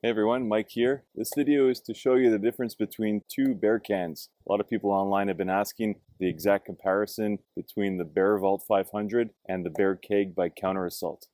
Hey everyone, Mike here. This video is to show you the difference between two bear cans. A lot of people online have been asking the exact comparison between the Bear Vault 500 and the Bear Keg by Counter Assault.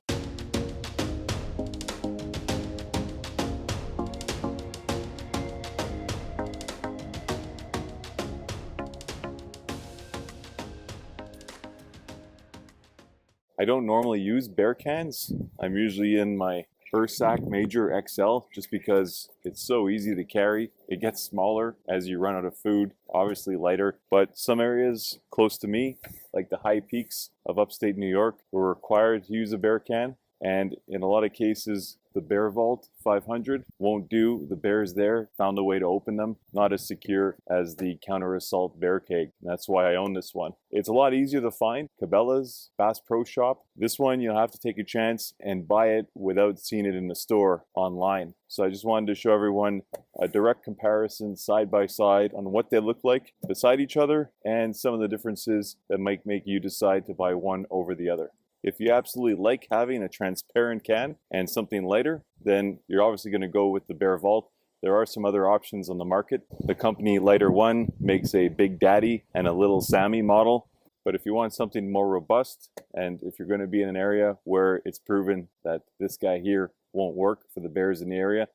I don't normally use bear cans. I'm usually in my Sack Major XL just because it's so easy to carry. It gets smaller as you run out of food, obviously lighter, but some areas close to me, like the high peaks of upstate New York, were required to use a bear can. And in a lot of cases, the Bear Vault 500 won't do. The bears there found a way to open them, not as secure as the Counter Assault Bear Keg. That's why I own this one. It's a lot easier to find. Cabela's, Bass Pro Shop. This one, you'll have to take a chance and buy it without seeing it in the store online. So I just wanted to show everyone a direct comparison side by side on what they look like beside each other and some of the differences that might make you decide to buy one over the other. If you absolutely like having a transparent can and something lighter, then you're obviously going to go with the Bear Vault. There are some other options on the market. The company Lighter One makes a Big Daddy and a Little Sammy model. But if you want something more robust, and if you're going to be in an area where it's proven that this guy here won't work for the bears in the area,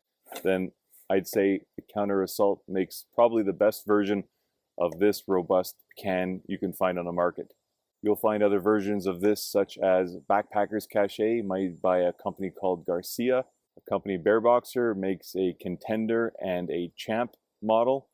then I'd say the Counter Assault makes probably the best version of this robust can you can find on the market. You'll find other versions of this, such as Backpacker's Cache, made by a company called Garcia. A company Bear Boxer makes a Contender and a Champ model,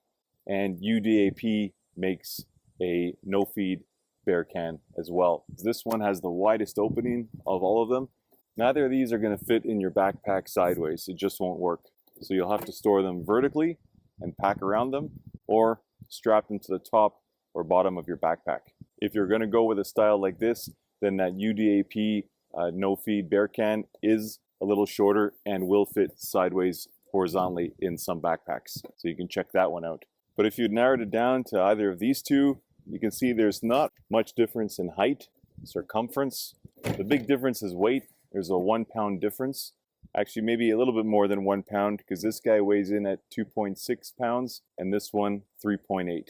and UDAP makes a no-feed bear can as well. This one has the widest opening of all of them. Neither of these are going to fit in your backpack sideways. It just won't work. So you'll have to store them vertically and pack around them, or strap them to the top or bottom of your backpack. If you're going to go with a style like this, then that UDAP no-feed bear can is a little shorter and will fit sideways horizontally in some backpacks. So you can check that one out. But if you narrowed it down to either of these two, you can see there's not much difference in height, circumference. The big difference is weight. There's a 1 pound difference. Actually, maybe a little bit more than 1 pound, because this guy weighs in at 2.6 pounds and this one 3.8.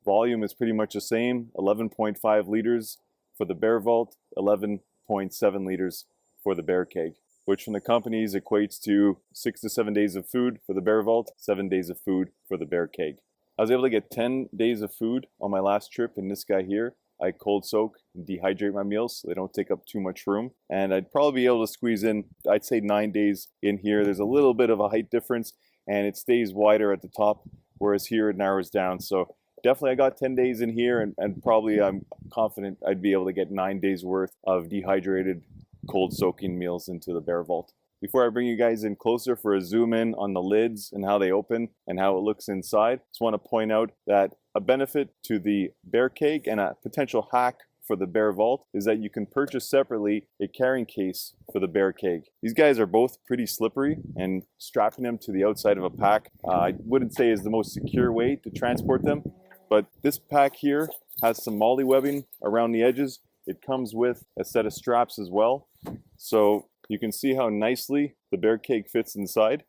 Volume is pretty much the same, 11.5 liters for the Bear Vault, 11.7 liters for the Bear Keg, which from the companies equates to 6 to 7 days of food for the Bear Vault, 7 days of food for the Bear Keg. I was able to get 10 days of food on my last trip in this guy here. I cold soak and dehydrate my meals so they don't take up too much room. And I'd probably be able to squeeze in, I'd say 9 days in here. There's a little bit of a height difference and it stays wider at the top, whereas here it narrows down. So definitely I got 10 days in here and probably I'm confident I'd be able to get 9 days worth of dehydrated cold soaking meals into the Bear Vault. Before I bring you guys in closer for a zoom in on the lids and how they open and how it looks inside, just want to point out that a benefit to the Bear Keg and a potential hack for the Bear Vault is that you can purchase separately a carrying case for the Bear Keg. These guys are both pretty slippery, and strapping them to the outside of a pack I wouldn't say is the most secure way to transport them. But this pack here has some MOLLE webbing around the edges. It comes with a set of straps as well. So you can see how nicely the Bear Keg fits inside.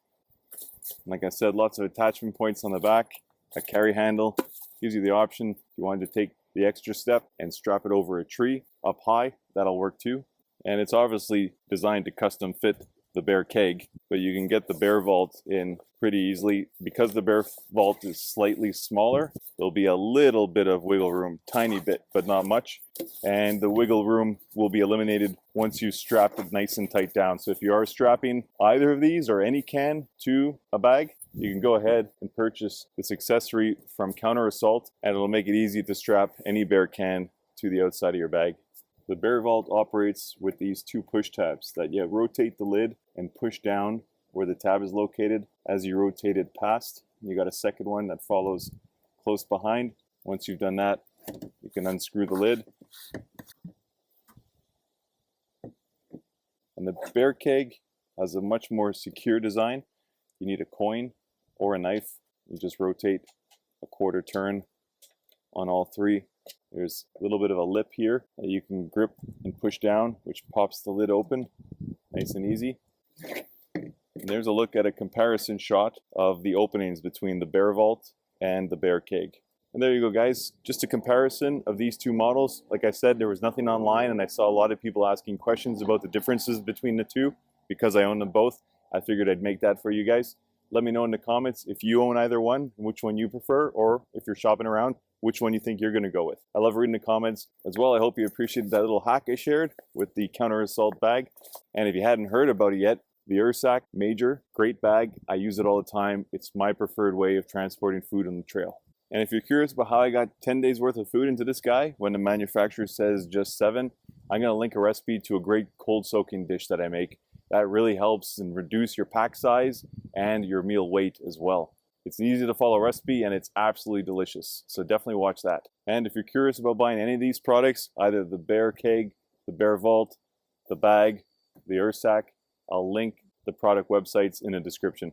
Like I said, lots of attachment points on the back. A carry handle gives you the option, if you wanted to take the extra step and strap it over a tree up high, that'll work too. And it's obviously designed to custom fit the Bear Keg, but you can get the Bear Vault in pretty easily. Because the Bear Vault is slightly smaller, there'll be a little bit of wiggle room, tiny bit, but not much. And the wiggle room will be eliminated once you strap it nice and tight down. So if you are strapping either of these or any can to a bag, you can go ahead and purchase this accessory from Counter Assault, and it'll make it easy to strap any bear can to the outside of your bag. The Bear Vault operates with these two push tabs that you rotate the lid and push down where the tab is located as you rotate it past. You got a second one that follows close behind. Once you've done that, you can unscrew the lid. And the Bear Keg has a much more secure design. You need a coin or a knife. You just rotate a quarter turn on all three. There's a little bit of a lip here that you can grip and push down, which pops the lid open nice and easy. And there's a look at a comparison shot of the openings between the Bear Vault and the Bear Keg. And there you go, guys. Just a comparison of these two models. Like I said, there was nothing online, and I saw a lot of people asking questions about the differences between the two. Because I own them both, I figured I'd make that for you guys. Let me know in the comments if you own either one, which one you prefer, or if you're shopping around, which one you think you're going to go with. I love reading the comments as well. I hope you appreciated that little hack I shared with the Counter Assault bag. And if you hadn't heard about it yet, the Ursack Major, great bag. I use it all the time. It's my preferred way of transporting food on the trail. And if you're curious about how I got 10 days worth of food into this guy when the manufacturer says just 7, I'm going to link a recipe to a great cold soaking dish that I make. That really helps and reduce your pack size and your meal weight as well. It's an easy to follow recipe and it's absolutely delicious. So definitely watch that. And if you're curious about buying any of these products, either the Bear Keg, the Bear Vault, the bag, the Ursack, I'll link the product websites in the description.